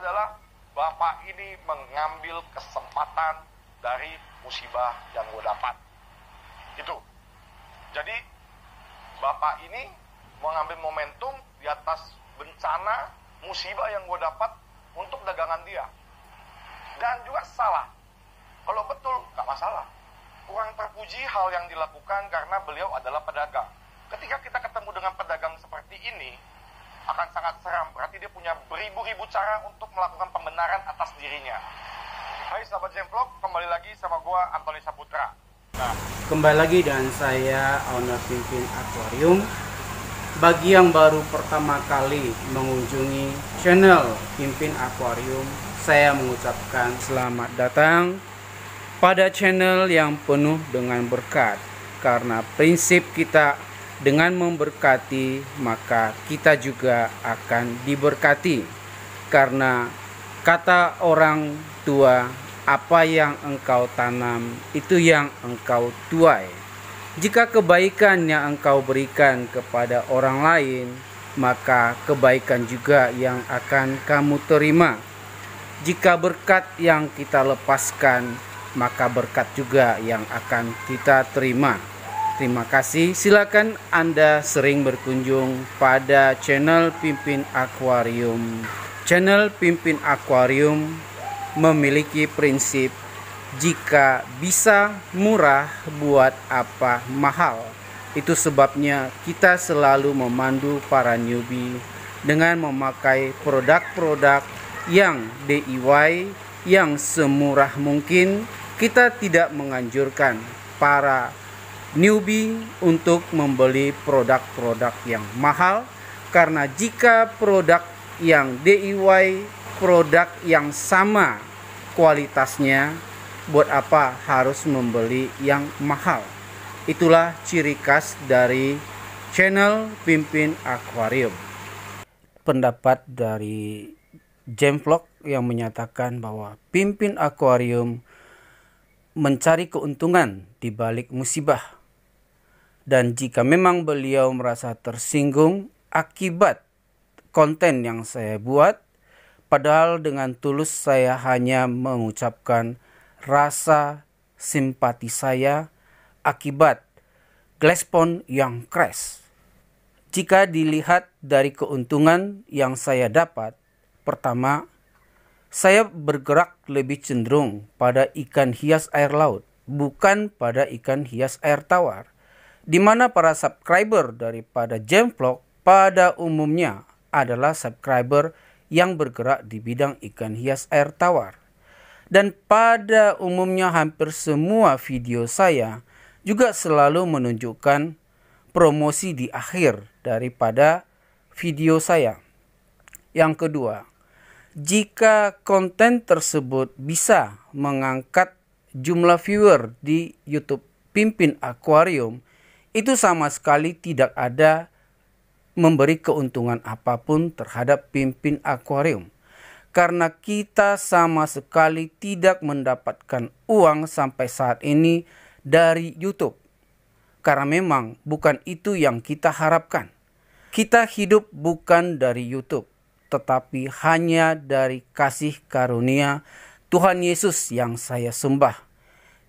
adalah Bapak ini mengambil kesempatan dari musibah yang gue dapat. Itu. Jadi Bapak ini mengambil momentum di atas bencana, musibah yang gue dapat untuk dagangan dia. Dan juga salah. Kalau betul, gak masalah. Kurang terpuji hal yang dilakukan karena beliau adalah pedagang. Ketika kita ketemu dengan pedagang seperti ini, akan sangat seram. Berarti dia punya beribu-ribu cara untuk melakukan pembenaran atas dirinya. Hai sahabat Jemvlog, kembali lagi sama gua Antoni Saputra. Kembali lagi dengan saya, owner Pimpin Aquarium. Bagi yang baru pertama kali mengunjungi channel Pimpin Aquarium, saya mengucapkan selamat datang pada channel yang penuh dengan berkat. Karena prinsip kita dengan memberkati, maka kita juga akan diberkati. Karena kata orang tua, apa yang engkau tanam, itu yang engkau tuai. Jika kebaikan yang engkau berikan kepada orang lain, maka kebaikan juga yang akan kamu terima. Jika berkat yang kita lepaskan, maka berkat juga yang akan kita terima. Terima kasih. Silakan Anda sering berkunjung pada channel Pimpin Aquarium. Channel Pimpin Aquarium memiliki prinsip jika bisa murah, buat apa mahal. Itu sebabnya kita selalu memandu para newbie dengan memakai produk-produk yang DIY, yang semurah mungkin. Kita tidak menganjurkan para newbie untuk membeli produk-produk yang mahal, karena jika produk yang DIY, produk yang sama kualitasnya, buat apa harus membeli yang mahal? Itulah ciri khas dari channel Pimpin Aquarium. Pendapat dari Jemvlog yang menyatakan bahwa Pimpin Aquarium mencari keuntungan di balik musibah. Dan jika memang beliau merasa tersinggung akibat konten yang saya buat, padahal dengan tulus saya hanya mengucapkan rasa simpati saya akibat Glassphone yang crash. Jika dilihat dari keuntungan yang saya dapat, pertama, saya bergerak lebih cenderung pada ikan hias air laut, bukan pada ikan hias air tawar. Di mana para subscriber daripada Jemvlog pada umumnya adalah subscriber yang bergerak di bidang ikan hias air tawar. Dan pada umumnya hampir semua video saya juga selalu menunjukkan promosi di akhir daripada video saya. Yang kedua, jika konten tersebut bisa mengangkat jumlah viewer di YouTube Pimpin Aquarium, itu sama sekali tidak ada memberi keuntungan apapun terhadap Pimpin Aquarium. Karena kita sama sekali tidak mendapatkan uang sampai saat ini dari YouTube. Karena memang bukan itu yang kita harapkan. Kita hidup bukan dari YouTube, tetapi hanya dari kasih karunia Tuhan Yesus yang saya sembah.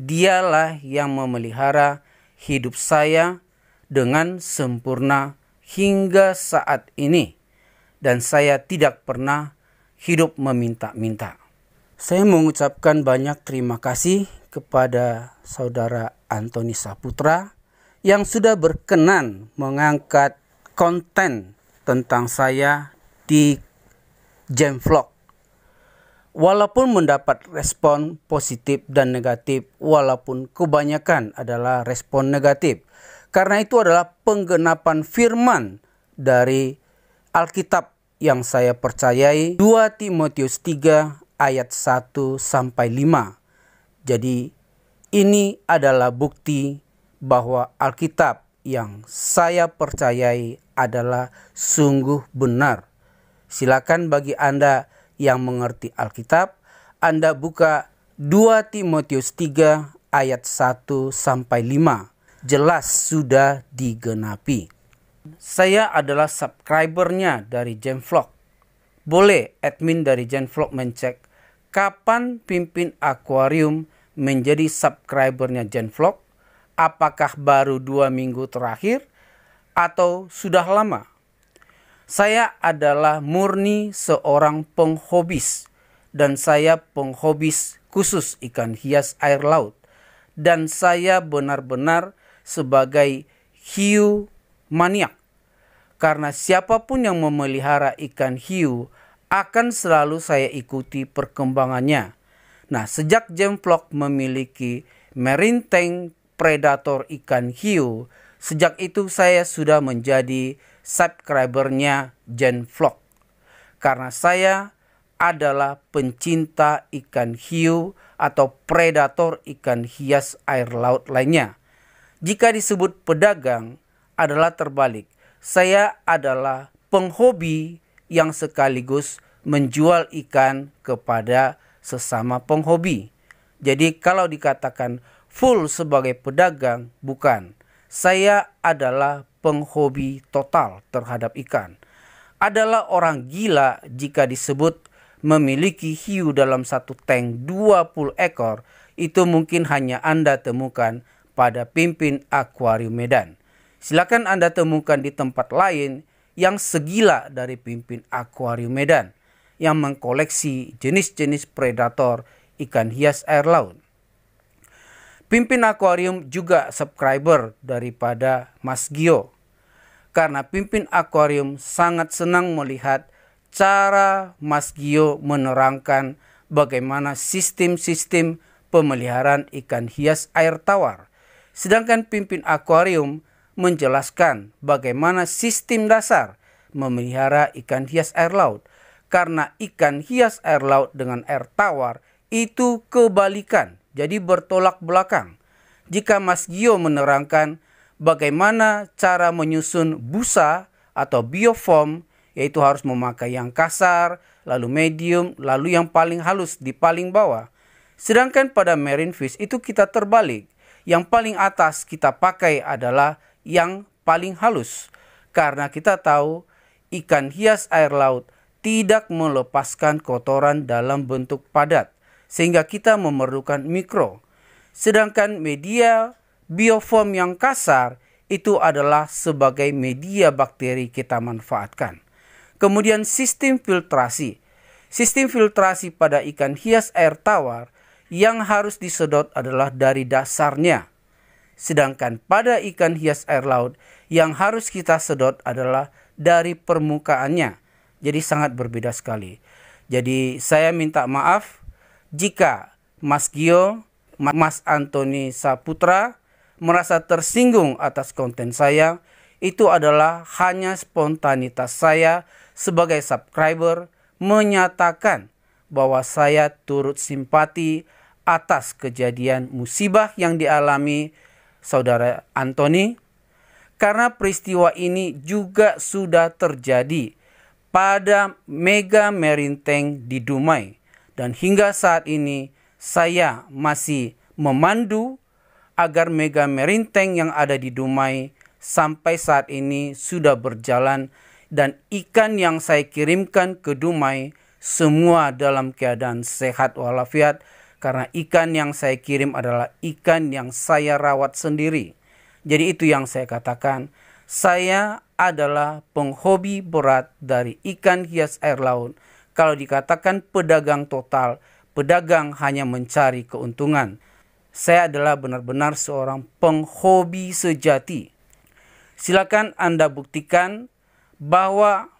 Dialah yang memelihara hidup saya dengan sempurna hingga saat ini. Dan saya tidak pernah hidup meminta-minta. Saya mengucapkan banyak terima kasih kepada saudara Antoni Saputra yang sudah berkenan mengangkat konten tentang saya di Jemvlog. Walaupun mendapat respon positif dan negatif, walaupun kebanyakan adalah respon negatif. Karena itu adalah penggenapan firman dari Alkitab yang saya percayai, 2 Timotius 3 ayat 1 sampai 5. Jadi ini adalah bukti bahwa Alkitab yang saya percayai adalah sungguh benar. Silakan bagi Anda yang mengerti Alkitab, Anda buka 2 Timotius 3 ayat 1 sampai 5. Jelas sudah digenapi. Saya adalah subscribernya dari Jemvlog. boleh admin dari Genvlog mencek kapan pimpin akuarium menjadi subscribernya Genvlog, apakah baru 2 minggu terakhir atau sudah lama. Saya adalah murni seorang penghobis, dan saya penghobis khusus ikan hias air laut. Dan saya benar-benar sebagai hiu maniak. Karena siapapun yang memelihara ikan hiu akan selalu saya ikuti perkembangannya. Nah, sejak Genvlog memiliki marine tank predator ikan hiu, sejak itu saya sudah menjadi subscribernya Genvlog. Karena saya adalah pencinta ikan hiu atau predator ikan hias air laut lainnya. Jika disebut pedagang adalah terbalik. Saya adalah penghobi yang sekaligus menjual ikan kepada sesama penghobi. Jadi kalau dikatakan full sebagai pedagang, bukan. Saya adalah penghobi total terhadap ikan. Adalah orang gila jika disebut memiliki hiu dalam satu tank 20 ekor, itu mungkin hanya Anda temukan pada pimpin akuarium Medan. Silakan Anda temukan di tempat lain yang segila dari pimpin akuarium Medan yang mengkoleksi jenis-jenis predator ikan hias air laut. Pimpin akuarium juga subscriber daripada Mas Gio. Karena pimpin akuarium sangat senang melihat cara Mas Gio menerangkan bagaimana sistem-sistem pemeliharaan ikan hias air tawar. Sedangkan pimpin akuarium menjelaskan bagaimana sistem dasar memelihara ikan hias air laut. Karena ikan hias air laut dengan air tawar itu kebalikan, jadi bertolak belakang. Jika Mas Gio menerangkan bagaimana cara menyusun busa atau biofoam, yaitu harus memakai yang kasar, lalu medium, lalu yang paling halus di paling bawah. Sedangkan pada marine fish itu kita terbalik. Yang paling atas kita pakai adalah yang paling halus. Karena kita tahu ikan hias air laut tidak melepaskan kotoran dalam bentuk padat. Sehingga kita memerlukan mikro. Sedangkan media biofoam yang kasar itu adalah sebagai media bakteri kita manfaatkan. Kemudian sistem filtrasi. Sistem filtrasi pada ikan hias air tawar yang harus disedot adalah dari dasarnya. Sedangkan pada ikan hias air laut yang harus kita sedot adalah dari permukaannya. Jadi sangat berbeda sekali. Jadi saya minta maaf jika Mas Gio, Mas Antoni Saputra merasa tersinggung atas konten saya. Itu adalah hanya spontanitas saya sebagai subscriber menyatakan bahwa saya turut simpati atas kejadian musibah yang dialami Saudara Antoni, karena peristiwa ini juga sudah terjadi pada Mega Marine Tank di Dumai. Dan hingga saat ini saya masih memandu agar Mega Marine Tank yang ada di Dumai sampai saat ini sudah berjalan. Dan ikan yang saya kirimkan ke Dumai semua dalam keadaan sehat walafiat. Karena ikan yang saya kirim adalah ikan yang saya rawat sendiri. Jadi itu yang saya katakan. Saya adalah penghobi berat dari ikan hias air laut. Kalau dikatakan pedagang total, pedagang hanya mencari keuntungan. Saya adalah benar-benar seorang penghobi sejati. Silakan Anda buktikan bahwa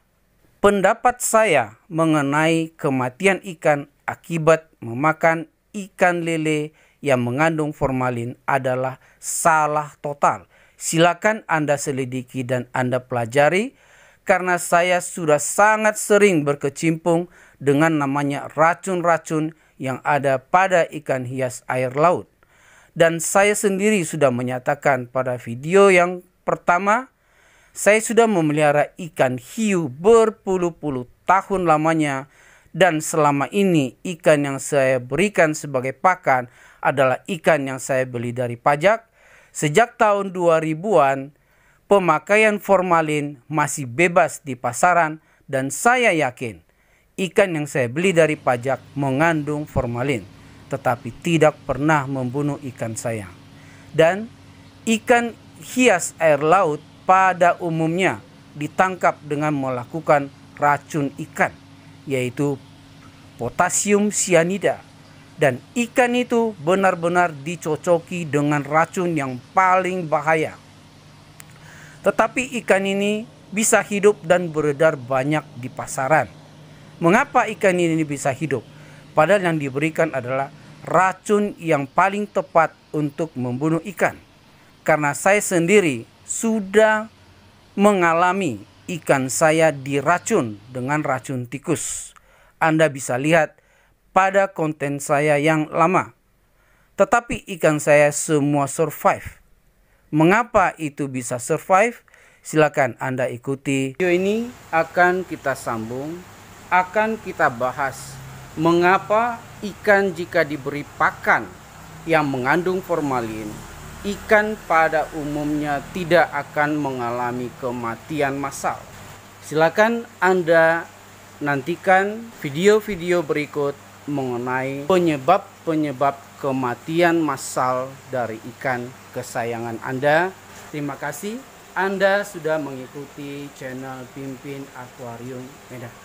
pendapat saya mengenai kematian ikan akibat memakan ikan lele yang mengandung formalin adalah salah total. Silakan Anda selidiki dan Anda pelajari, karena saya sudah sangat sering berkecimpung dengan namanya racun-racun yang ada pada ikan hias air laut. Dan saya sendiri sudah menyatakan pada video yang pertama, saya sudah memelihara ikan hiu berpuluh-puluh tahun lamanya. Dan selama ini ikan yang saya berikan sebagai pakan adalah ikan yang saya beli dari pajak. Sejak tahun 2000-an, pemakaian formalin masih bebas di pasaran. Dan saya yakin ikan yang saya beli dari pajak mengandung formalin, tetapi tidak pernah membunuh ikan saya. Dan ikan hias air laut pada umumnya ditangkap dengan melakukan racun ikan, yaitu potasium sianida. Dan ikan itu benar-benar dicocoki dengan racun yang paling bahaya. Tetapi ikan ini bisa hidup dan beredar banyak di pasaran. Mengapa ikan ini bisa hidup? Padahal yang diberikan adalah racun yang paling tepat untuk membunuh ikan. Karena saya sendiri sudah mengalami ikan saya diracun dengan racun tikus. Anda bisa lihat pada konten saya yang lama. Tetapi ikan saya semua survive. Mengapa itu bisa survive? Silakan Anda ikuti. Video ini akan kita sambung, akan kita bahas mengapa ikan jika diberi pakan yang mengandung formalin, ikan pada umumnya tidak akan mengalami kematian massal. Silakan Anda nantikan video-video berikut mengenai penyebab kematian massal dari ikan kesayangan Anda. Terima kasih Anda sudah mengikuti channel Pimpin Akuarium Medan.